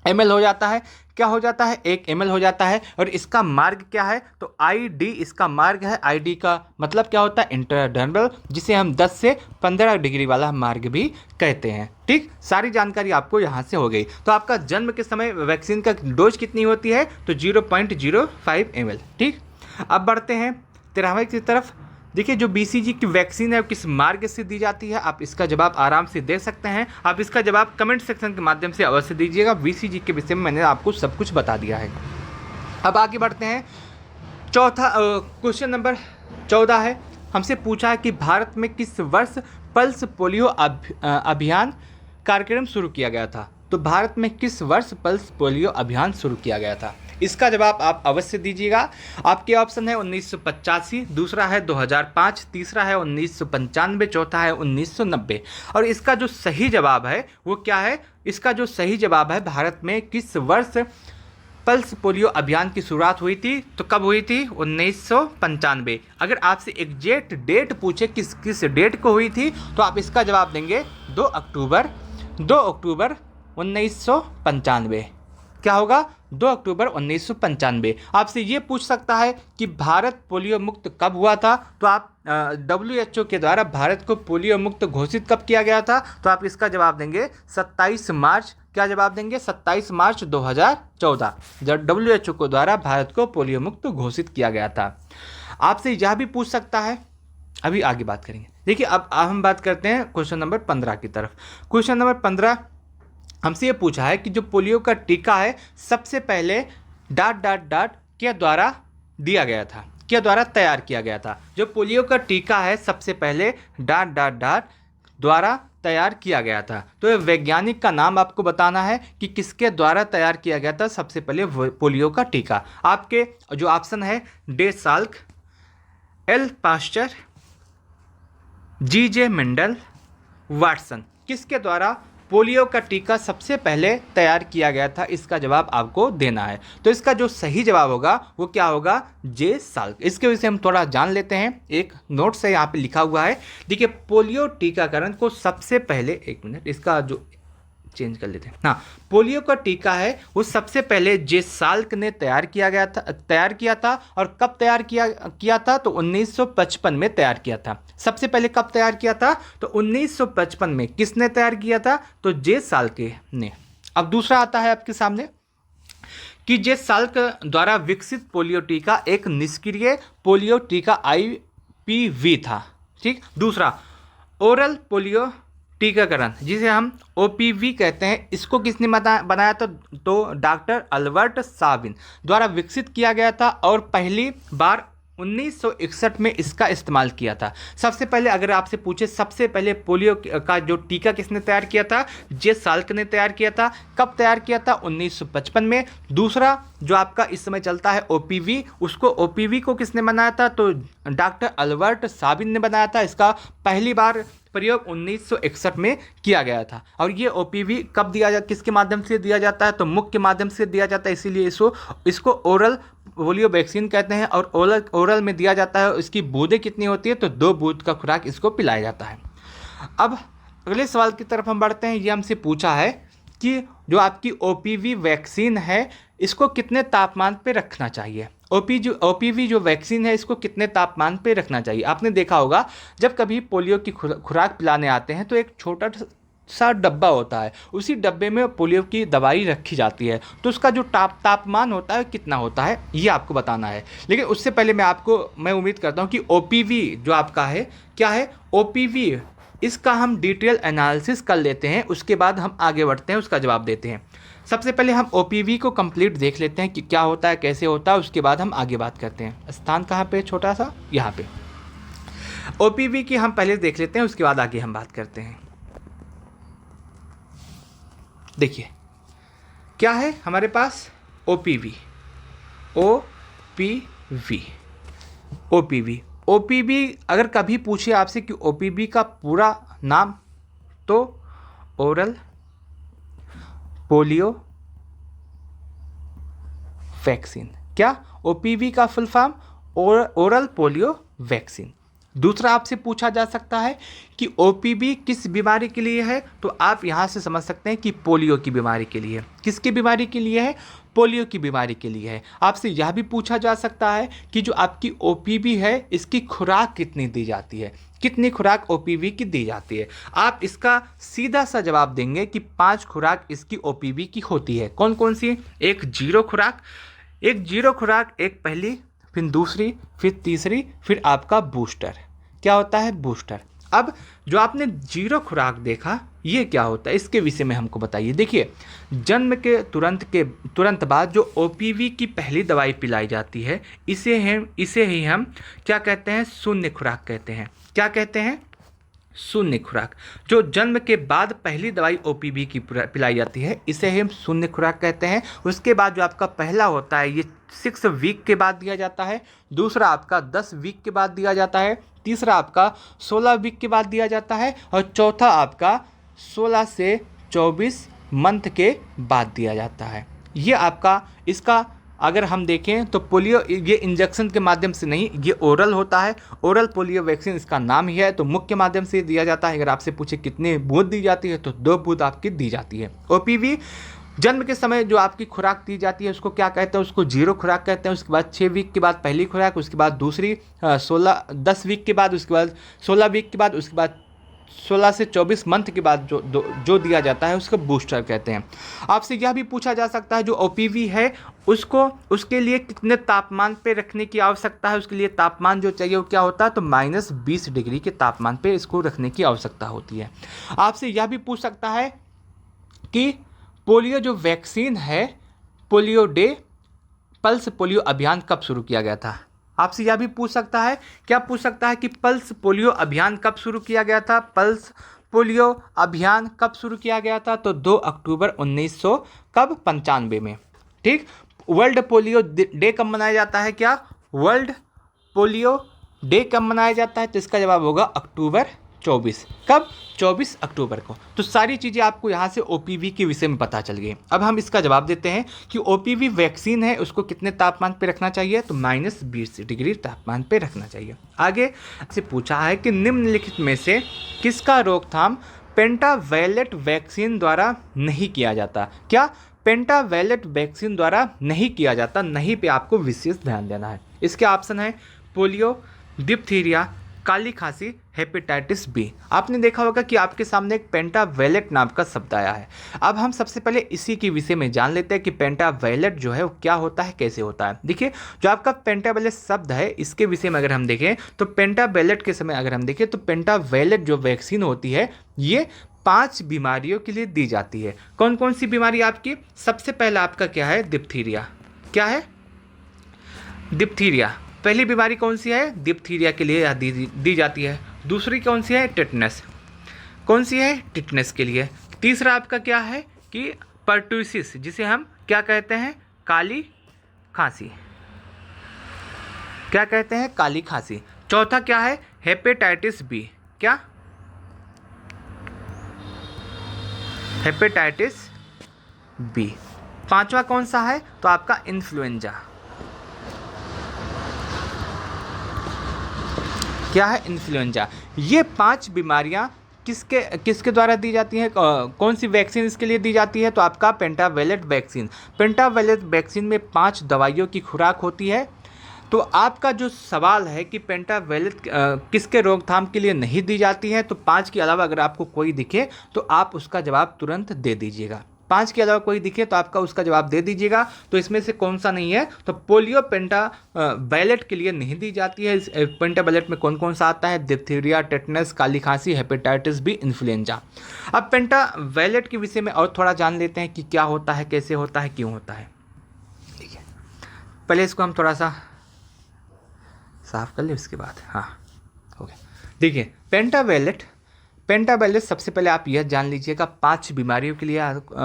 ml हो जाता है। क्या हो जाता है? 1 ml हो जाता है। और इसका मार्ग क्या है? तो आईडी इसका मार्ग है। आईडी का मतलब क्या होता है? इंट्राडर्मल, जिसे हम 10 से 15 डिग्री वाला मार्ग भी कहते हैं। ठीक, सारी जानकारी आपको यहाँ से हो गई। तो आपका जन्म के समय वैक्सीन का डोज कितनी होती है? तो 0.05 ml। ठीक, अब बढ़ते हैं 13वें की तरफ। देखिए, जो बीसीजी की वैक्सीन है वो किस मार्ग से दी जाती है, आप इसका जवाब आराम से दे सकते हैं। आप इसका जवाब कमेंट सेक्शन के माध्यम से अवश्य दीजिएगा। बीसीजी के विषय में मैंने आपको सब कुछ बता दिया है। अब आगे बढ़ते हैं। क्वेश्चन नंबर 14 है। हमसे पूछा है कि भारत में किस वर्ष पल्स पोलियो अभियान कार्यक्रम शुरू किया गया था। तो भारत में किस वर्ष पल्स पोलियो अभियान शुरू किया गया था, इसका जवाब आप अवश्य दीजिएगा। आपके ऑप्शन है 1985, दूसरा है 2005, तीसरा है 1995, चौथा है 1990। और इसका जो सही जवाब है वो क्या है? इसका जो सही जवाब है, भारत में किस वर्ष पल्स पोलियो अभियान की शुरुआत हुई थी, तो कब हुई थी? 1995। अगर आपसे एग्जैक्ट डेट पूछे किस डेट को हुई थी, तो आप इसका जवाब देंगे 2 अक्टूबर 1995। क्या होगा? 2 अक्टूबर 1995। आपसे ये पूछ सकता है कि भारत पोलियो मुक्त कब हुआ था, तो आप WHO के द्वारा भारत को पोलियो मुक्त घोषित कब किया गया था, तो आप इसका जवाब देंगे 27 मार्च। क्या जवाब देंगे? 27 मार्च 2014, जब WHO के द्वारा भारत को पोलियो मुक्त घोषित किया गया था। आपसे यह भी पूछ सकता है, अभी आगे बात करेंगे। देखिए, अब हम बात करते हैं क्वेश्चन नंबर 15 की तरफ। क्वेश्चन नंबर 15 हमसे ये पूछा है कि जो पोलियो का टीका है सबसे पहले ... के द्वारा दिया गया था, के द्वारा तैयार किया गया था। जो पोलियो का टीका है सबसे पहले ... द्वारा तैयार किया गया था। तो ये वैज्ञानिक का नाम आपको बताना है कि किसके द्वारा तैयार किया गया था सबसे पहले पोलियो का टीका। आपके जो ऑप्शन है डे Salk, L Pasteur, G.J. Mendel, Watson, किसके द्वारा पोलियो का टीका सबसे पहले तैयार किया गया था, इसका जवाब आपको देना है। तो इसका जो सही जवाब होगा वो क्या होगा? जे साल्क। इसके विषय हम थोड़ा जान लेते हैं। एक नोट से यहाँ पे लिखा हुआ है। देखिए, पोलियो टीकाकरण को सबसे पहले, एक मिनट, इसका जो चेंज कर लेते हैं। हाँ, पोलियो का टीका है वो सबसे पहले जे साल्क ने तैयार किया था। और कब तैयार किया था? तो 1955 में तैयार किया था। सबसे पहले कब तैयार किया था? तो 1955 में। किसने तैयार किया था? तो जे साल्क ने। अब दूसरा आता है आपके सामने कि जे साल्क द्वारा विकसित पोलियो टीका एक निष्क्रिय पोलियो टीका IPV था। ठीक, दूसरा ओरल पोलियो टीकाकरण, जिसे हम OPV कहते हैं, इसको किसने बनाया था? तो डॉक्टर अल्बर्ट साबिन द्वारा विकसित किया गया था। और पहली बार 1961 में इसका इस्तेमाल किया था। सबसे पहले अगर आपसे पूछे सबसे पहले पोलियो का जो टीका किसने तैयार किया था, जे साल्क ने तैयार किया था। कब तैयार किया था? 1955 में। दूसरा जो आपका इस समय चलता है ओपीवी, उसको ओपीवी को किसने बनाया था? तो डॉक्टर अल्बर्ट साबिन ने बनाया था। इसका पहली बार प्रयोग 1961 में किया गया था। और ये ओपीवी कब किसके माध्यम से दिया जाता है? तो मुख के माध्यम से दिया जाता है, इसीलिए इसको ओरल पोलियो वैक्सीन कहते हैं। और ओरल में दिया जाता है। इसकी बूंदें कितनी होती है? तो 2 बूंद का खुराक इसको पिलाया जाता है। अब अगले सवाल की तरफ हम बढ़ते हैं। ये हमसे पूछा है कि जो आपकी ओपीवी वैक्सीन है इसको कितने तापमान पे रखना चाहिए। ओपीवी जो वैक्सीन है इसको कितने तापमान पे रखना चाहिए। आपने देखा होगा जब कभी पोलियो की खुराक पिलाने आते हैं तो एक छोटा सा डब्बा होता है, उसी डब्बे में पोलियो की दवाई रखी जाती है। तो उसका जो तापमान होता है कितना होता है ये आपको बताना है। लेकिन उससे पहले मैं उम्मीद करता हूँ कि ओपीवी जो आपका है क्या है, ओपीवी इसका हम डिटेल एनालिसिस कर लेते हैं, उसके बाद हम आगे बढ़ते हैं, उसका जवाब देते हैं। सबसे पहले हम ओपीवी को कंप्लीट देख लेते हैं कि क्या होता है, कैसे होता है, उसके बाद हम आगे बात करते हैं। स्थान कहाँ पे? छोटा सा यहाँ पे। ओपीवी की हम पहले देख लेते हैं, उसके बाद आगे हम बात करते हैं। देखिए क्या है हमारे पास ओपीवी, ओपीवी अगर कभी पूछे आपसे कि ओपीवी का पूरा नाम, तो ओरल पोलियो वैक्सीन। क्या? ओपीवी का full form oral polio vaccine. दूसरा आपसे पूछा जा सकता है कि ओपीवी किस बीमारी के लिए है, तो आप यहाँ से समझ सकते हैं कि पोलियो की बीमारी के लिए। किसकी बीमारी के लिए है? पोलियो की बीमारी के लिए है। आपसे यह भी पूछा जा सकता है कि जो आपकी ओपीवी है इसकी खुराक कितनी दी जाती है, कितनी खुराक ओपीवी की दी जाती है। आप इसका सीधा सा जवाब देंगे कि 5 खुराक इसकी ओपीवी की होती है। कौन कौन सी? एक जीरो खुराक, एक पहली, फिर दूसरी, फिर तीसरी, फिर आपका बूस्टर। क्या होता है? बूस्टर। अब जो आपने जीरो खुराक देखा ये क्या होता है, इसके विषय में हमको बताइए। देखिए जन्म के तुरंत बाद जो ओपीवी की पहली दवाई पिलाई जाती है इसे ही हम क्या कहते हैं? शून्य खुराक कहते हैं। क्या कहते हैं? शून्य खुराक। जो जन्म के बाद पहली दवाई ओपीवी की पिलाई जाती है इसे हम शून्य खुराक कहते हैं। उसके बाद जो आपका पहला होता है ये 6 वीक के बाद दिया जाता है। दूसरा आपका 10 वीक के बाद दिया जाता है। तीसरा आपका 16 वीक के बाद दिया जाता है। और चौथा आपका 16 से 24 मंथ के बाद दिया जाता है। ये आपका इसका अगर हम देखें तो पोलियो ये इंजेक्शन के माध्यम से नहीं, ये ओरल होता है। ओरल पोलियो वैक्सीन इसका नाम ही है, तो मुख्य के माध्यम से दिया जाता है। अगर आपसे पूछे कितने बूंद दी जाती है तो 2 बूंद आपकी दी जाती है। ओपीवी जन्म के समय जो आपकी खुराक दी जाती है उसको क्या कहते हैं? उसको जीरो खुराक कहते हैं। उसके बाद 6 वीक के बाद पहली खुराक, उसके बाद दूसरी 10 वीक के बाद, उसके बाद 16 वीक के बाद, उसके बाद 16 से 24 मंथ के बाद जो दिया जाता है उसको बूस्टर कहते हैं। आपसे यह भी पूछा जा सकता है जो ओपीवी है उसके लिए कितने तापमान पे रखने की आवश्यकता है। उसके लिए तापमान जो चाहिए वो क्या होता है? तो -20 डिग्री के तापमान पे इसको रखने की आवश्यकता होती है। आपसे यह भी पूछ सकता है कि पोलियो जो वैक्सीन है, पोलियो डे पल्स पोलियो अभियान कब शुरू किया गया था। आपसे यह भी पूछ सकता है, क्या पूछ सकता है कि पल्स पोलियो अभियान कब शुरू किया गया था। पल्स पोलियो अभियान कब शुरू किया गया था? तो 2 अक्टूबर 1995 में। ठीक। वर्ल्ड पोलियो डे कब मनाया जाता है? क्या वर्ल्ड पोलियो डे कब मनाया जाता है? तो इसका जवाब होगा अक्टूबर 24। कब? 24 अक्टूबर को। तो सारी चीज़ें आपको यहाँ से ओपीवी के विषय में पता चल गई। अब हम इसका जवाब देते हैं कि ओपीवी वैक्सीन है उसको कितने तापमान पे रखना चाहिए? तो -20 डिग्री तापमान पे रखना चाहिए। आगे से पूछा है कि निम्नलिखित में से किसका रोकथाम पेंटावैलेट वैक्सीन द्वारा नहीं किया जाता। क्या? पेंटावैलेट वैक्सीन द्वारा नहीं किया जाता। नहीं पे आपको विशेष ध्यान देना है। इसके ऑप्शन है पोलियो, डिप्थीरिया, काली खांसी, हेपेटाइटिस बी। आपने देखा होगा कि आपके सामने एक पेंटावैलेट नाम का शब्द आया है। अब हम सबसे पहले इसी के विषय में जान लेते हैं कि पेंटावैलेट जो है वो क्या होता है, कैसे होता है। देखिए जो आपका पेंटावैलेट शब्द है इसके विषय में अगर हम देखें तो पेंटावैलेट के समय अगर हम देखें तो पेंटावैलेट जो वैक्सीन होती है ये 5 बीमारियों के लिए दी जाती है। कौन कौन सी बीमारी आपकी? सबसे पहला आपका क्या है? डिप्थीरिया। क्या है? डिप्थीरिया। पहली बीमारी कौन सी है? डिप्थीरिया के लिए दी जाती है। दूसरी कौन सी है? टिटनेस। कौन सी है? टिटनेस के लिए। तीसरा आपका क्या है कि पर्टुसिस, जिसे हम क्या कहते हैं? काली खांसी। क्या कहते हैं? काली खांसी। चौथा क्या है? Hepatitis B. क्या? Hepatitis B. पांचवा कौन सा है? तो आपका इन्फ्लुएंजा। क्या है? इन्फ्लुएंजा। ये 5 बीमारियां किसके द्वारा दी जाती हैं? कौन सी वैक्सीन इसके लिए दी जाती है? तो आपका पेंटावेलेट वैक्सीन। पेंटावेलेट वैक्सीन में 5 दवाइयों की खुराक होती है। तो आपका जो सवाल है कि पेंटावेलेट किसके रोकथाम के लिए नहीं दी जाती है, तो 5 के अलावा अगर आपको कोई दिखे तो आप उसका जवाब तुरंत दे दीजिएगा। 5 के अलावा कोई दिखे तो आपका उसका जवाब दे दीजिएगा। तो इसमें से कौन सा नहीं है? तो पोलियो पेंटावेलेट के लिए नहीं दी जाती है। इस पेंटावेलेट में कौन कौन सा आता है? डिप्थीरिया, टेटनस, काली खांसी, हेपेटाइटिस बी, इन्फ्लुएंजा। अब पेंटावेलेट के विषय में और थोड़ा जान लेते हैं कि क्या होता है, कैसे होता है, क्यों होता है। ठीक है, पहले इसको हम थोड़ा सा साफ कर ले, उसके बाद हाँ हो गया। देखिए, पेंटावेलेट सबसे पहले आप यह जान लीजिएगा 5 बीमारियों के लिए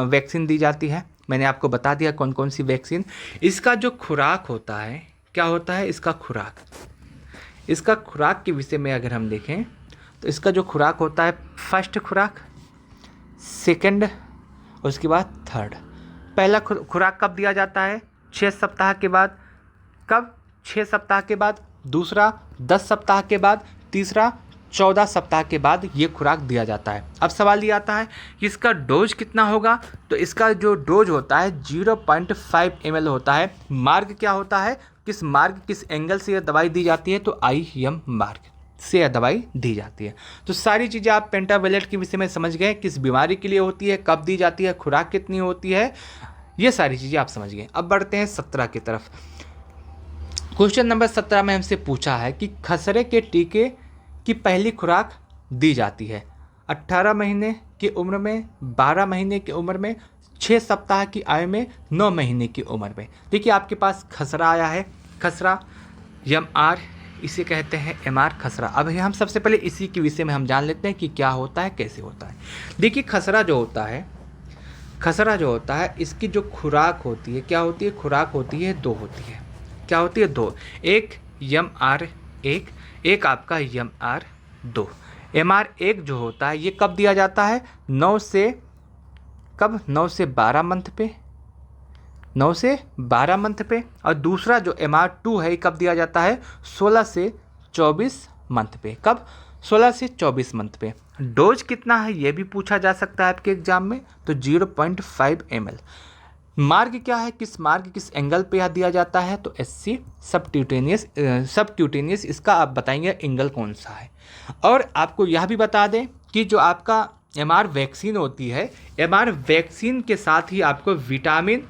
वैक्सीन दी जाती है। मैंने आपको बता दिया कौन कौन सी वैक्सीन। इसका जो खुराक होता है, क्या होता है इसका खुराक के विषय में अगर हम देखें तो इसका जो खुराक होता है, फर्स्ट खुराक, सेकंड, उसके बाद थर्ड। पहला खुराक कब दिया जाता है? 6 सप्ताह के बाद। कब? 6 सप्ताह के बाद। दूसरा 10 सप्ताह के बाद। तीसरा 14 सप्ताह के बाद ये खुराक दिया जाता है। अब सवाल ये आता है कि इसका डोज कितना होगा? तो इसका जो डोज होता है 0.5 ml होता है। मार्ग क्या होता है? किस एंगल से यह दवाई दी जाती है? तो IM मार्ग से यह दवाई दी जाती है। तो सारी चीज़ें आप पेंटावेलेट के विषय में समझ गए, किस बीमारी के लिए होती है, कब दी जाती है, खुराक कितनी होती है, ये सारी चीज़ें आप समझ गए। अब बढ़ते हैं 17 की तरफ। क्वेश्चन नंबर 17 में हमसे पूछा है कि खसरे के टीके की पहली खुराक दी जाती है 18 महीने की उम्र में, 12 महीने की उम्र में, 6 सप्ताह की आयु में, 9 महीने की उम्र में। देखिए, आपके पास खसरा आया है। खसरा MR, इसे कहते हैं MR खसरा। अब हम सबसे पहले इसी के विषय में हम जान लेते हैं कि क्या होता है, कैसे होता है। देखिए, खसरा जो होता है इसकी जो खुराक होती है, क्या होती है? खुराक होती है 2 होती है। क्या होती है? 2। एक MR1, एक आपका MR2। MR1 जो होता है ये कब दिया जाता है? 9 से 12 मंथ पे। 9 से 12 मंथ पे। और दूसरा जो MR2 है कब दिया जाता है? 16 से 24 मंथ पे। कब? 16 से 24 मंथ पे। डोज कितना है ये भी पूछा जा सकता है आपके एग्जाम में, तो 0.5 ml। मार्ग क्या है? किस एंगल पे यह दिया जाता है? तो SC सबक्यूटेनियस इसका आप बताएंगे एंगल कौन सा है। और आपको यह भी बता दें कि जो आपका MR वैक्सीन होती है, MR वैक्सीन के साथ ही आपको विटामिन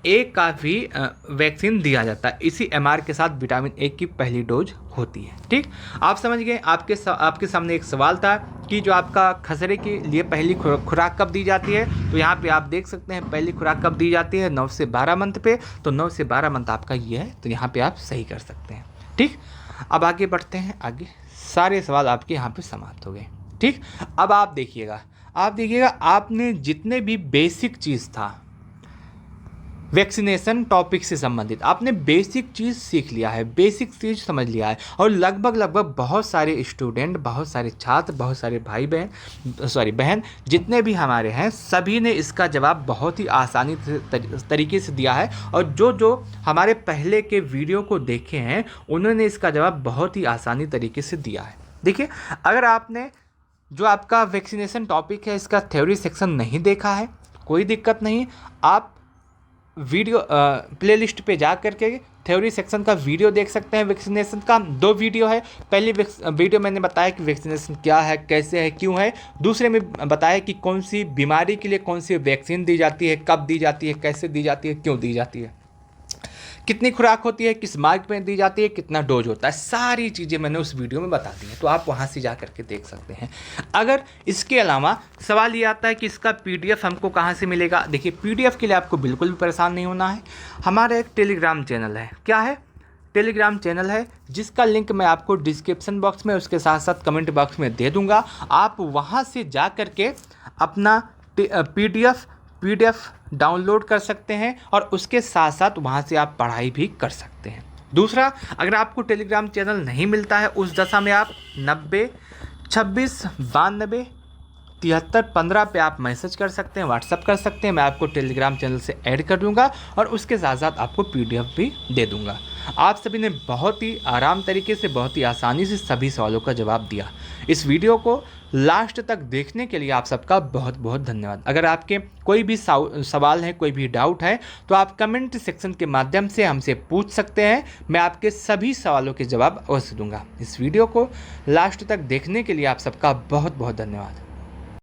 A का भी वैक्सीन दिया जाता है। इसी MR के साथ विटामिन A की पहली डोज होती है। ठीक, आप समझ गए। आपके सामने एक सवाल था कि जो आपका खसरे के लिए पहली खुराक कब दी जाती है, तो यहाँ पे आप देख सकते हैं पहली खुराक कब दी जाती है? 9 से 12 मंथ पे। तो 9 से 12 मंथ आपका ये है, तो यहाँ पे आप सही कर सकते हैं। ठीक, अब आगे बढ़ते हैं। आगे सारे सवाल आपके यहाँ पे समाप्त हो गए। ठीक, अब आप देखिएगा आपने जितने भी बेसिक चीज़ था वैक्सीनेशन टॉपिक से संबंधित, आपने बेसिक चीज़ सीख लिया है, बेसिक चीज़ समझ लिया है। और लगभग बहुत सारे स्टूडेंट, बहुत सारे छात्र, बहुत सारे बहन जितने भी हमारे हैं, सभी ने इसका जवाब बहुत ही आसानी तरीके से दिया है। और जो हमारे पहले के वीडियो को देखे हैं उन्होंने इसका जवाब बहुत ही आसानी तरीके से दिया है। देखिए, अगर आपने जो आपका वैक्सीनेशन टॉपिक है इसका थ्योरी सेक्शन नहीं देखा है, कोई दिक्कत नहीं, आप वीडियो प्लेलिस्ट पे जा करके थ्योरी सेक्शन का वीडियो देख सकते हैं। वैक्सीनेशन का 2 वीडियो है। पहली वीडियो मैंने बताया कि वैक्सीनेशन क्या है, कैसे है, क्यों है। दूसरे में बताया कि कौन सी बीमारी के लिए कौन सी वैक्सीन दी जाती है, कब दी जाती है, कैसे दी जाती है, क्यों दी जाती है। कितनी खुराक होती है, किस मार्ग में दी जाती है, कितना डोज होता है, सारी चीज़ें मैंने उस वीडियो में बता दी हैं, तो आप वहाँ से जा करके देख सकते हैं। अगर इसके अलावा सवाल ये आता है कि इसका PDF हमको कहाँ से मिलेगा, देखिए PDF के लिए आपको बिल्कुल भी परेशान नहीं होना है। हमारा एक टेलीग्राम चैनल है, क्या है, टेलीग्राम चैनल है, जिसका लिंक मैं आपको डिस्क्रिप्शन बॉक्स में, उसके साथ साथ कमेंट बॉक्स में दे दूँगा। आप वहाँ से जा करके अपना PDF डाउनलोड कर सकते हैं और उसके साथ साथ वहाँ से आप पढ़ाई भी कर सकते हैं। दूसरा, अगर आपको टेलीग्राम चैनल नहीं मिलता है, उस दशा में आप 90 26 92 73 15 पे आप मैसेज कर सकते हैं, व्हाट्सअप कर सकते हैं। मैं आपको टेलीग्राम चैनल से ऐड कर दूंगा और उसके साथ साथ आपको PDF भी दे दूंगा। आप सभी ने बहुत ही आराम तरीके से, बहुत ही आसानी से सभी सवालों का जवाब दिया। इस वीडियो को लास्ट तक देखने के लिए आप सबका बहुत बहुत धन्यवाद। अगर आपके कोई भी सवाल है, कोई भी डाउट है, तो आप कमेंट सेक्शन के माध्यम से हमसे पूछ सकते हैं। मैं आपके सभी सवालों के जवाब अवश्य दूंगा। इस वीडियो को लास्ट तक देखने के लिए आप सबका बहुत बहुत धन्यवाद।